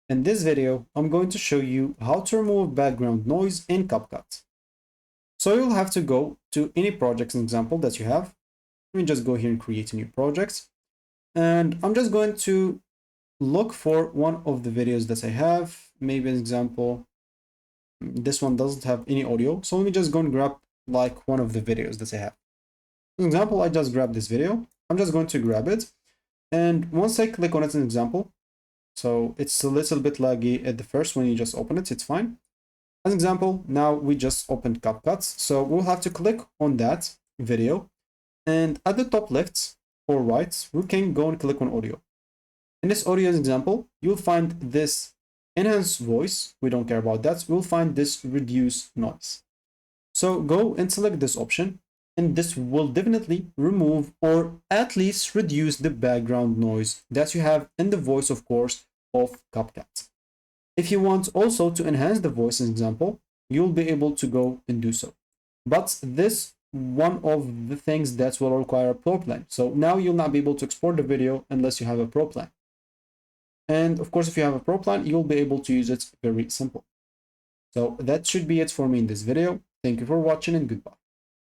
In this video, I'm going to show you how to remove background noise in CapCut. So you'll have to go to any project example that you have. Let me just go here and create a new project. And I'm just going to look for one of the videos that I have. Maybe an example, this one doesn't have any audio. So let me just go and grab like one of the videos that I have. For example, I just grabbed this video. I'm just going to grab it. And once I click on it as an example, so it's a little bit laggy at the first when you just open it, it's fine. As an example, now we just opened CapCut. So we'll have to click on that video. And at the top left or right, we can go and click on audio. In this audio example, you'll find this enhance voice. We don't care about that. We'll find this reduce noise. So go and select this option. And this will definitely remove or at least reduce the background noise that you have in the voice, of course, of CapCut. If you want also to enhance the voice example, you'll be able to go and do so. But this one of the things that will require a pro plan. So now you'll not be able to export the video unless you have a pro plan. And of course, if you have a pro plan, you'll be able to use it very simple. So that should be it for me in this video. Thank you for watching and goodbye.